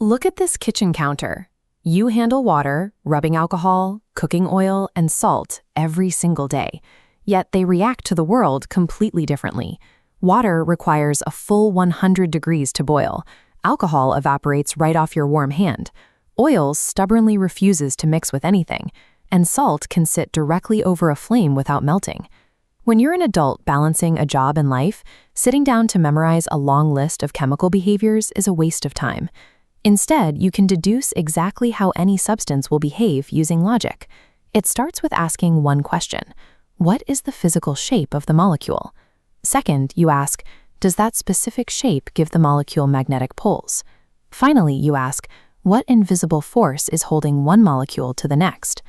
Look at this kitchen counter. You handle water, rubbing alcohol, cooking oil, and salt every single day. Yet they react to the world completely differently. Water requires a full 100 degrees to boil. Alcohol evaporates right off your warm hand. Oil stubbornly refuses to mix with anything, and salt can sit directly over a flame without melting. When you're an adult balancing a job and life, sitting down to memorize a long list of chemical behaviors is a waste of time. Instead, you can deduce exactly how any substance will behave using logic. It starts with asking one question: what is the physical shape of the molecule? Second, you ask, does that specific shape give the molecule magnetic poles? Finally, you ask, what invisible force is holding one molecule to the next?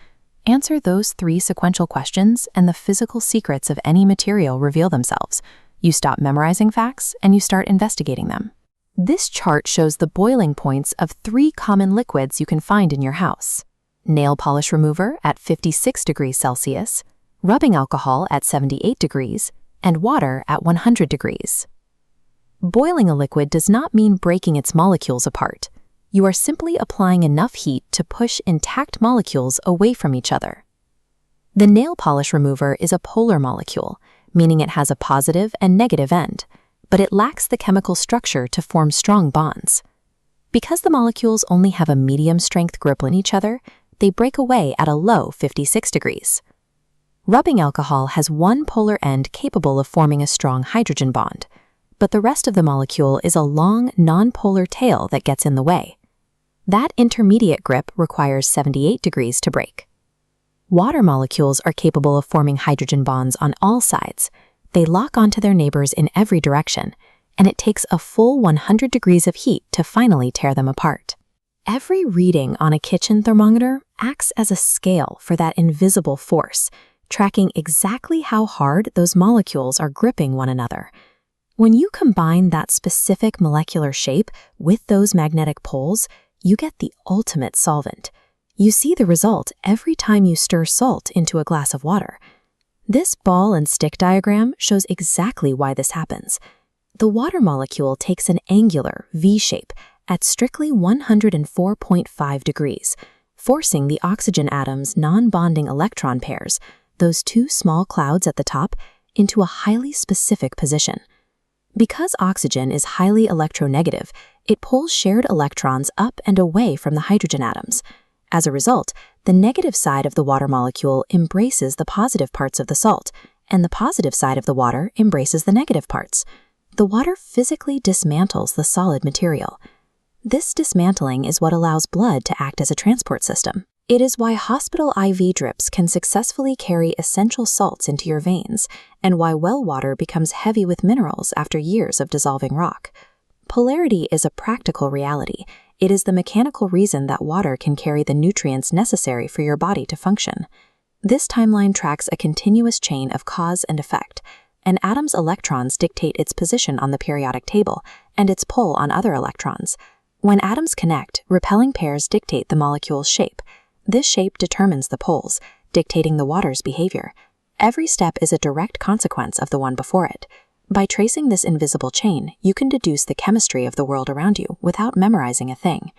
Answer those 3 sequential questions and the physical secrets of any material reveal themselves. You stop memorizing facts and you start investigating them. This chart shows the boiling points of 3 common liquids you can find in your house: nail polish remover at 56 degrees Celsius, rubbing alcohol at 78 degrees, and water at 100 degrees. Boiling a liquid does not mean breaking its molecules apart. You are simply applying enough heat to push intact molecules away from each other. The nail polish remover is a polar molecule, meaning it has a positive and negative end, but it lacks the chemical structure to form strong bonds. Because the molecules only have a medium-strength grip on each other, they break away at a low 56 degrees. Rubbing alcohol has one polar end capable of forming a strong hydrogen bond, but the rest of the molecule is a long, non-polar tail that gets in the way. That intermediate grip requires 78 degrees to break. Water molecules are capable of forming hydrogen bonds on all sides. They lock onto their neighbors in every direction, and it takes a full 100 degrees of heat to finally tear them apart. Every reading on a kitchen thermometer acts as a scale for that invisible force, tracking exactly how hard those molecules are gripping one another. When you combine that specific molecular shape with those magnetic poles, you get the ultimate solvent. You see the result every time you stir salt into a glass of water. This ball and stick diagram shows exactly why this happens. The water molecule takes an angular V shape at strictly 104.5 degrees, forcing the oxygen atom's non-bonding electron pairs, those 2 small clouds at the top, into a highly specific position. Because oxygen is highly electronegative, it pulls shared electrons up and away from the hydrogen atoms. As a result, the negative side of the water molecule embraces the positive parts of the salt, and the positive side of the water embraces the negative parts. The water physically dismantles the solid material. This dismantling is what allows blood to act as a transport system. It is why hospital IV drips can successfully carry essential salts into your veins, and why well water becomes heavy with minerals after years of dissolving rock. Polarity is a practical reality. It is the mechanical reason that water can carry the nutrients necessary for your body to function. This timeline tracks a continuous chain of cause and effect. An atom's electrons dictate its position on the periodic table and its pull on other electrons. When atoms connect, repelling pairs dictate the molecule's shape. This shape determines the poles, dictating the water's behavior. Every step is a direct consequence of the one before it. By tracing this invisible chain, you can deduce the chemistry of the world around you without memorizing a thing.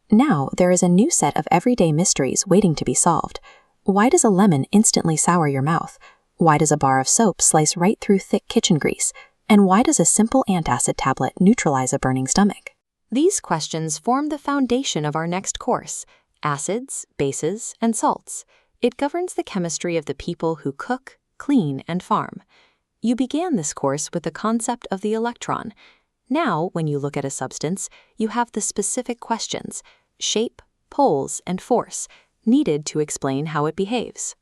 Now, there is a new set of everyday mysteries waiting to be solved. Why does a lemon instantly sour your mouth? Why does a bar of soap slice right through thick kitchen grease? And why does a simple antacid tablet neutralize a burning stomach? These questions form the foundation of our next course: acids, bases, and salts. It governs the chemistry of the people who cook, clean, and farm. You began this course with the concept of the electron. Now, when you look at a substance, you have the specific questions: shape, poles, and force, needed to explain how it behaves.